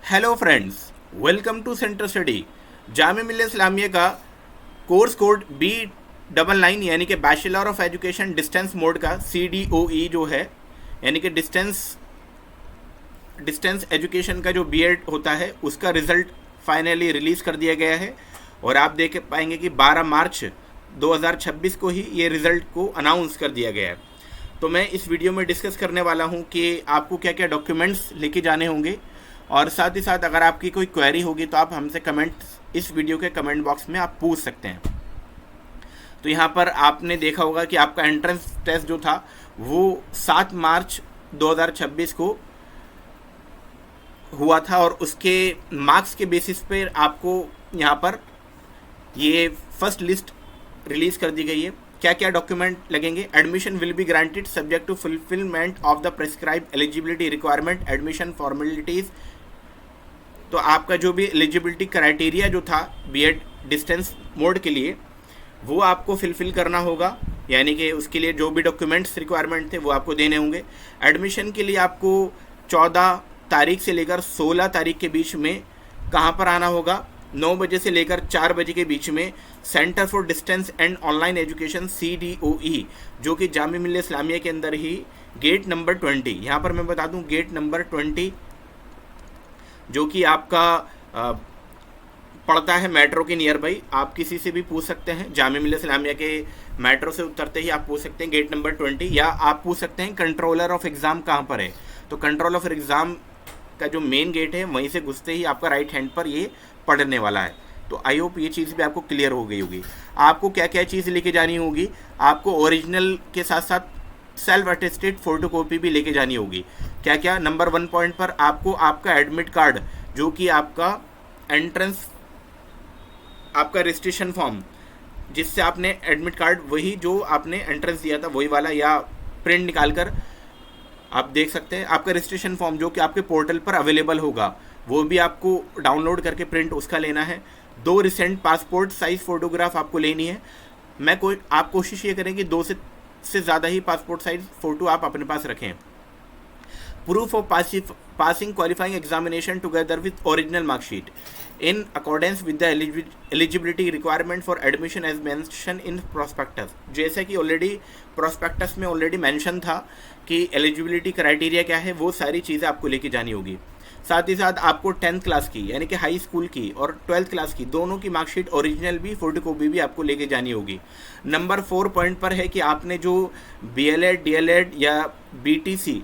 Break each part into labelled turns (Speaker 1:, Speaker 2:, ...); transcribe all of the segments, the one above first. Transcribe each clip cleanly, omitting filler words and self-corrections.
Speaker 1: Hello friends, welcome to centre study. Jamia Millia Islamia का course code B99 यानी कि bachelor of education distance mode का CDOE जो है, यानी कि डिस्टेंस एजुकेशन का जो B.Ed होता है उसका रिज़ल्ट फाइनली रिलीज़ कर दिया गया है। और आप देख पाएंगे कि 12 मार्च 2026 को ही ये रिज़ल्ट को अनाउंस कर दिया गया है। तो मैं इस वीडियो में डिस्कस करने वाला हूँ कि आपको क्या क्या डॉक्यूमेंट्स लेके जाने होंगे, और साथ ही साथ अगर आपकी कोई क्वेरी होगी तो आप हमसे इस वीडियो के कमेंट बॉक्स में आप पूछ सकते हैं। तो यहाँ पर आपने देखा होगा कि आपका एंट्रेंस टेस्ट जो था वो 7 मार्च 2026 को हुआ था, और उसके मार्क्स के बेसिस पे आपको यहाँ पर ये फर्स्ट लिस्ट रिलीज़ कर दी गई है। क्या क्या डॉक्यूमेंट लगेंगे? Admission will be granted subject to fulfilment of the prescribe eligibility requirement admission formalities. तो आपका जो भी एलिजिबिलिटी क्राइटेरिया जो था B.Ed डिस्टेंस मोड के लिए वो आपको फिलफिल करना होगा, यानी कि उसके लिए जो भी डॉक्यूमेंट्स रिक्वायरमेंट थे वो आपको देने होंगे। एडमिशन के लिए आपको 14 तारीख से लेकर 16 तारीख के बीच में कहाँ पर आना होगा? 9 बजे से लेकर 4 बजे के बीच में centre for distance and online education CDOE, जो कि जामिया मिल्लिया इस्लामिया के अंदर ही गेट नंबर 20, यहाँ पर मैं बता दूँ गेट नंबर 20 जो कि आपका पड़ता है मेट्रो के नियर बाई। आप किसी से भी पूछ सकते हैं, जामिया मिल्लिया इस्लामिया के मेट्रो से उतरते ही आप पूछ सकते हैं गेट नंबर 20, या आप पूछ सकते हैं कंट्रोलर ऑफ एग्ज़ाम कहाँ पर है। तो कंट्रोल ऑफ एग्ज़ाम का जो मेन गेट है वहीं से घुसते ही आपका राइट हैंड पर ये पड़ने वाला है। तो आई होप ये चीज़ भी आपको क्लियर हो गई होगी। आपको क्या क्या चीज़ लेके जानी होगी? आपको ओरिजिनल के साथ साथ सेल्फ अटेस्टेड फोटोकॉपी भी लेके जानी होगी। क्या क्या? नंबर 1 पॉइंट पर आपको आपका एडमिट कार्ड, जो कि आपका एंट्रेंस, आपका रजिस्ट्रेशन फॉर्म जिससे आपने एडमिट कार्ड, वही जो आपने एंट्रेंस दिया था वही वाला, या प्रिंट निकाल कर आप देख सकते हैं। आपका रजिस्ट्रेशन फॉर्म जो कि आपके पोर्टल पर अवेलेबल होगा वो भी आपको डाउनलोड करके प्रिंट उसका लेना है। 2 रिसेंट पासपोर्ट साइज़ फ़ोटोग्राफ आपको लेनी है। आप कोशिश ये करें कि 2 से ज़्यादा ही पासपोर्ट साइज फ़ोटो आप अपने पास रखें। Proof of passing qualifying examination together with original marksheet in accordance with the eligibility requirement for admission as mention in prospectus. जैसे कि ऑलरेडी प्रोस्पेक्टस में ऑलरेडी मेंशन था कि एलिजिबिलिटी क्राइटेरिया क्या है, वो सारी चीज़ें आपको लेके जानी होगी। साथ ही साथ आपको 10th क्लास की यानी कि हाई स्कूल की और 12th क्लास की दोनों की मार्कशीट ओरिजिनल भी, फोटोकॉपी भी आपको लेके जानी होगी। नंबर 4 पॉइंट पर है कि आपने जो BLED, DLED या BTC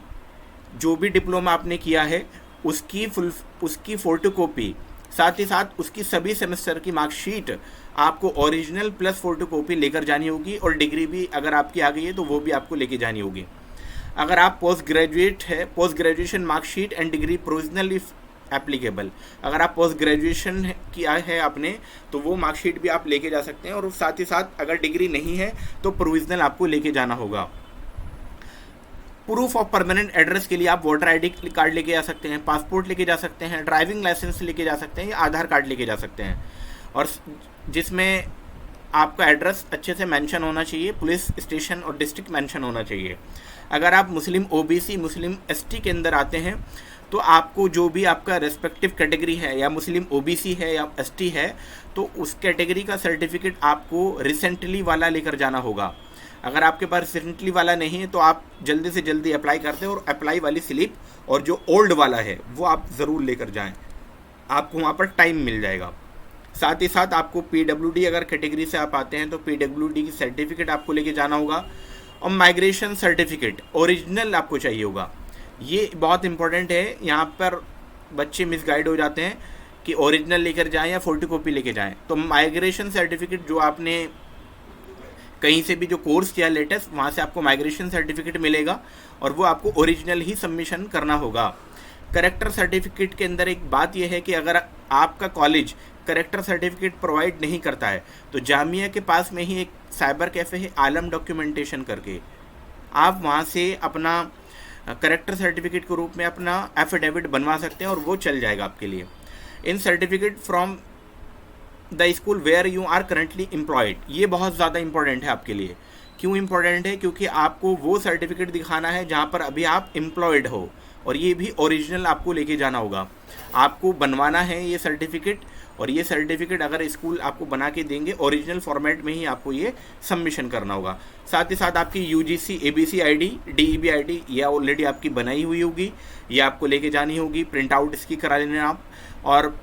Speaker 1: जो भी डिप्लोमा आपने किया है उसकी फ़ोटोकॉपी, साथ ही साथ उसकी सभी सेमेस्टर की मार्कशीट आपको ओरिजिनल प्लस फ़ोटोकॉपी लेकर जानी होगी। और डिग्री भी अगर आपकी आ गई है तो वो भी आपको लेके जानी होगी। अगर आप पोस्ट ग्रेजुएट है, post graduation marksheet and degree provisional if applicable, अगर आप पोस्ट ग्रेजुएशन किया है आपने तो वो मार्कशीट भी आप लेके जा सकते हैं। और साथ ही साथ अगर डिग्री नहीं है तो प्रोविजनल आपको लेके जाना होगा। प्रूफ ऑफ परमानेंट एड्रेस के लिए आप वोटर ID कार्ड लेके जा सकते हैं, पासपोर्ट लेके जा सकते हैं, ड्राइविंग लाइसेंस लेके जा सकते हैं, या आधार कार्ड लेके जा सकते हैं, और जिसमें आपका एड्रेस अच्छे से मेंशन होना चाहिए, पुलिस स्टेशन और डिस्ट्रिक्ट मेंशन होना चाहिए। अगर आप मुस्लिम OBC, मुस्लिम ST के अंदर आते हैं तो आपको जो भी आपका रेस्पेक्टिव कैटेगरी है, या मुस्लिम OBC है या ST है, तो उस कैटेगरी का सर्टिफिकेट आपको रिसेंटली वाला लेकर जाना होगा। अगर आपके पास रिसेंटली वाला नहीं है तो आप जल्दी से जल्दी अप्लाई करते हैं, और अप्लाई वाली स्लिप और जो ओल्ड वाला है वो आप ज़रूर लेकर जाएं, आपको वहाँ पर टाइम मिल जाएगा। साथ ही साथ आपको PWD, अगर कैटेगरी से आप आते हैं तो PWD की सर्टिफिकेट आपको लेके जाना होगा, और माइग्रेशन सर्टिफिकेट ओरिजिनल आपको चाहिए होगा। ये बहुत इंपॉर्टेंट है, यहाँ पर बच्चे मिसगाइड हो जाते हैं कि ओरिजिनल लेकर जाएं या फोटोकॉपी लेके जाएं। तो माइग्रेशन सर्टिफिकेट जो आपने कहीं से भी जो कोर्स किया लेटेस्ट, वहाँ से आपको माइग्रेशन सर्टिफिकेट मिलेगा, और वो आपको ओरिजिनल ही सबमिशन करना होगा। करेक्टर सर्टिफिकेट के अंदर एक बात यह है कि अगर आपका कॉलेज करेक्टर सर्टिफिकेट प्रोवाइड नहीं करता है तो जामिया के पास में ही एक साइबर कैफ़े है आलम डॉक्यूमेंटेशन करके, आप वहाँ से अपना करेक्टर सर्टिफिकेट के रूप में अपना एफिडेविट बनवा सकते हैं, और वो चल जाएगा आपके लिए। In certificate from the school where you are currently employed, ये बहुत ज़्यादा इंपॉर्टेंट है आपके लिए। क्यों इंपॉर्टेंट है? क्योंकि आपको वो सर्टिफिकेट दिखाना है जहाँ पर अभी आप एम्प्लॉयड हो, और ये भी ओरिजिनल आपको लेके जाना होगा। आपको बनवाना है ये सर्टिफिकेट, और ये सर्टिफिकेट अगर स्कूल आपको बना के देंगे ओरिजिनल फॉर्मेट में ही आपको ये सबमिशन करना होगा। साथ ही साथ आपकी UGC ABC ID DEB ID ये ऑलरेडी आपकी बनाई हुई होगी, ये आपको लेके जानी होगी, प्रिंट आउट इसकी करा लेना आप। और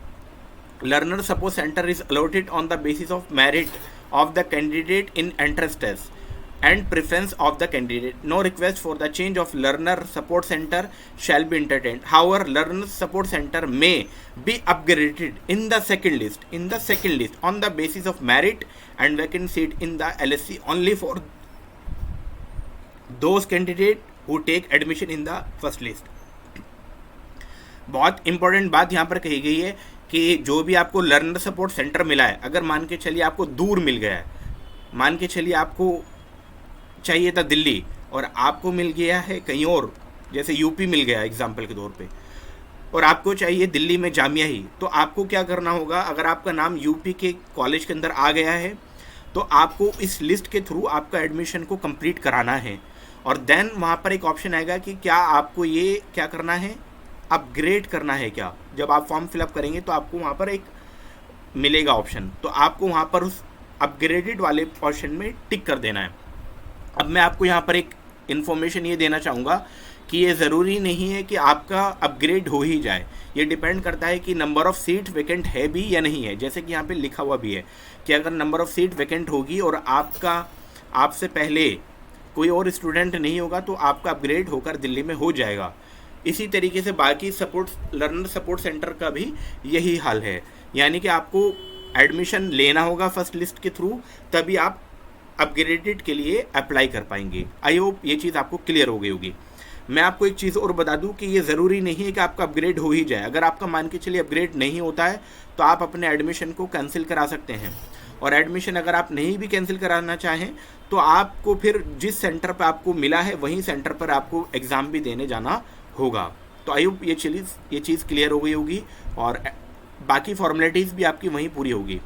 Speaker 1: learner support centre is allotted on the basis of merit of the candidate in entrance test and preference of the candidate. No request for the change of learner support center shall be entertained. However, learner support center may be upgraded in the second list on the basis of merit and vacant seat in the LSC only for those candidate who take admission in the first list. बहुत important बात यहाँ पर कही गई है कि जो भी आपको लर्नर सपोर्ट सेंटर मिला है, अगर मान के चलिए आपको दूर मिल गया है, मान के चलिए आपको चाहिए था दिल्ली और आपको मिल गया है कहीं और, जैसे यूपी मिल गया एग्जाम्पल के तौर पे, और आपको चाहिए दिल्ली में जामिया ही, तो आपको क्या करना होगा, अगर आपका नाम यूपी के कॉलेज के अंदर आ गया है तो आपको इस लिस्ट के थ्रू आपका एडमिशन को कंप्लीट कराना है। और देन वहाँ पर एक ऑप्शन आएगा कि क्या आपको ये क्या करना है, अपग्रेड करना है क्या। जब आप फॉर्म फिलअप करेंगे तो आपको वहाँ पर एक मिलेगा ऑप्शन, तो आपको वहाँ पर उस अपग्रेडेड वाले ऑप्शन में टिक कर देना है। अब मैं आपको यहाँ पर एक इन्फॉर्मेशन ये देना चाहूँगा कि ये ज़रूरी नहीं है कि आपका अपग्रेड हो ही जाए, ये डिपेंड करता है कि नंबर ऑफ़ सीट वैकेंट है भी या नहीं है। जैसे कि यहाँ पे लिखा हुआ भी है कि अगर नंबर ऑफ़ सीट वैकेंट होगी और आपसे पहले कोई और स्टूडेंट नहीं होगा तो आपका अपग्रेड होकर दिल्ली में हो जाएगा। इसी तरीके से बाकी लर्नर सपोर्ट सेंटर का भी यही हाल है, यानी कि आपको एडमिशन लेना होगा फर्स्ट लिस्ट के थ्रू, तभी आप अपग्रेडेड के लिए अप्लाई कर पाएंगे। आई होप ये चीज़ आपको क्लियर हो गई होगी। मैं आपको एक चीज़ और बता दूं कि ये ज़रूरी नहीं है कि आपका अपग्रेड हो ही जाए। अगर आपका मान के चलिए अपग्रेड नहीं होता है तो आप अपने एडमिशन को कैंसिल करा सकते हैं, और एडमिशन अगर आप नहीं भी कैंसिल कराना चाहें तो आपको फिर जिस सेंटर पर आपको मिला है वहीं सेंटर पर आपको एग्ज़ाम भी देने जाना होगा। तो आई होप ये चीज़ क्लियर हो गई होगी और बाकी फॉर्मेलिटीज़ भी आपकी वहीं पूरी होगी।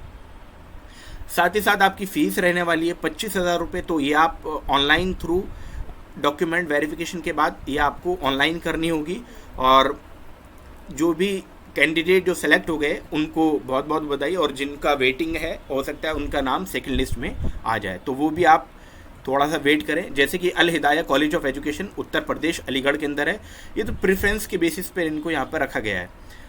Speaker 1: साथ ही साथ आपकी फ़ीस रहने वाली है 25,000 रुपये। तो ये आप ऑनलाइन थ्रू डॉक्यूमेंट वेरिफिकेशन के बाद ये आपको ऑनलाइन करनी होगी, और जो भी कैंडिडेट जो सेलेक्ट हो गए उनको बहुत बहुत बधाई, और जिनका वेटिंग है हो सकता है उनका नाम सेकंड लिस्ट में आ जाए, तो वो भी आप थोड़ा सा वेट करें। जैसे कि अल हिदाया college of education Uttar Pradesh Aligarh के अंदर है, ये तो प्रेफरेंस के बेसिस पे इनको यहाँ पर रखा गया है।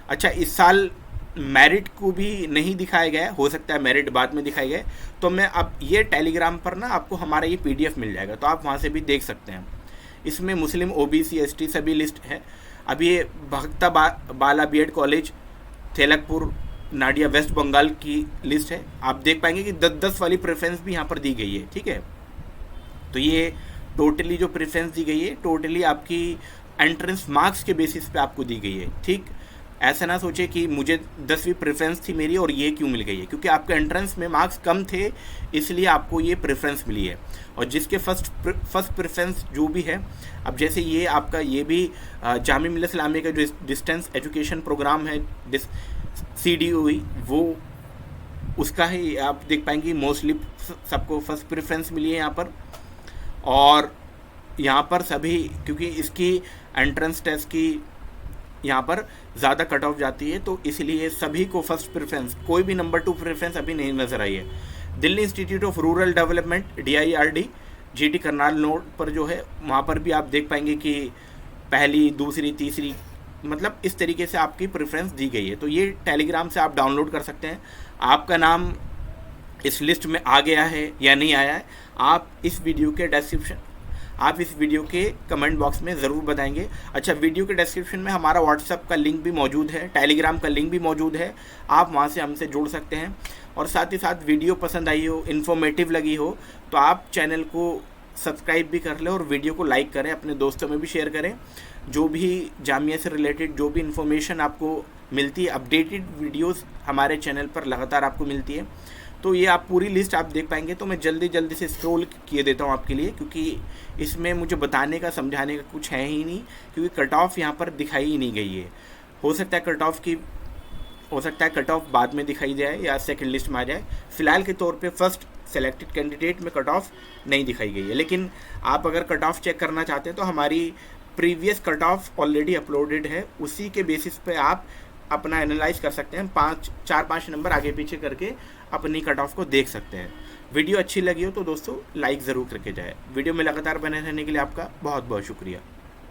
Speaker 1: अच्छा, इस साल मेरिट को भी नहीं दिखाया गया है, हो सकता है मेरिट बाद में दिखाई गए, तो मैं अब ये टेलीग्राम पर ना आपको हमारा ये PDF मिल जाएगा, तो आप वहाँ से भी देख सकते हैं। इसमें मुस्लिम OBC ST सभी लिस्ट है। अब ये Bhakta Bala BEd college Thelkapur Nadia West Bengal की लिस्ट है। आप देख पाएंगे कि 10-10 वाली प्रेफरेंस भी यहाँ पर दी गई है, ठीक है। तो ये टोटली जो प्रेफरेंस दी गई है टोटली आपकी एंट्रेंस मार्क्स के बेसिस पे आपको दी गई है, ठीक। ऐसा ना सोचे कि मुझे 10वीं प्रेफरेंस थी मेरी और ये क्यों मिल गई है, क्योंकि आपके एंट्रेंस में मार्क्स कम थे इसलिए आपको ये प्रेफरेंस मिली है। और जिसके फर्स्ट प्रेफरेंस जो भी है, अब जैसे ये आपका ये भी जामिया मिल्लत इस्लामिया का जो डिस्टेंस एजुकेशन प्रोग्राम है CDOE, वो उसका ही आप देख पाएंगे मोस्टली सबको फर्स्ट प्रेफरेंस मिली है यहाँ पर। और यहाँ पर सभी, क्योंकि इसकी एंट्रेंस टेस्ट की यहाँ पर ज़्यादा कट ऑफ जाती है, तो इसलिए सभी को फर्स्ट प्रेफरेंस, कोई भी नंबर 2 प्रेफरेंस अभी नहीं नज़र आई है। Delhi institute of rural development DIRD GT Karnal node पर जो है वहाँ पर भी आप देख पाएंगे कि पहली, दूसरी, तीसरी, मतलब इस तरीके से आपकी प्रेफरेंस दी गई है। तो ये टेलीग्राम से आप डाउनलोड कर सकते हैं। आपका नाम इस लिस्ट में आ गया है या नहीं आया है, आप इस वीडियो के कमेंट बॉक्स में ज़रूर बताएंगे। अच्छा, वीडियो के डिस्क्रिप्शन में हमारा व्हाट्सएप का लिंक भी मौजूद है, टेलीग्राम का लिंक भी मौजूद है, आप वहां से हमसे जुड़ सकते हैं। और साथ ही साथ वीडियो पसंद आई हो, इन्फॉर्मेटिव लगी हो, तो आप चैनल को सब्सक्राइब भी कर लें और वीडियो को लाइक करें, अपने दोस्तों में भी शेयर करें। जो भी जामिया से रिलेटेड जो भी इन्फॉर्मेशन आपको मिलती है, अपडेटेड वीडियोज़ हमारे चैनल पर लगातार आपको मिलती है। तो ये आप पूरी लिस्ट आप देख पाएंगे। तो मैं जल्दी से स्क्रॉल किए देता हूँ आपके लिए, क्योंकि इसमें मुझे बताने का, समझाने का कुछ है ही नहीं, क्योंकि कट ऑफ यहाँ पर दिखाई ही नहीं गई है। हो सकता है कट ऑफ बाद में दिखाई जाए या सेकंड लिस्ट में आ जाए। फ़िलहाल के तौर पे फर्स्ट सेलेक्टेड कैंडिडेट में कट ऑफ नहीं दिखाई गई है। लेकिन आप अगर कट ऑफ चेक करना चाहते हैं तो हमारी previous cut off already uploaded है, उसी के बेसिस पे आप अपना एनालाइज कर सकते हैं, 4-5 नंबर आगे पीछे करके अपनी कट ऑफ को देख सकते हैं। वीडियो अच्छी लगी हो तो दोस्तों लाइक ज़रूर करके जाए। वीडियो में लगातार बने रहने के लिए आपका बहुत बहुत शुक्रिया।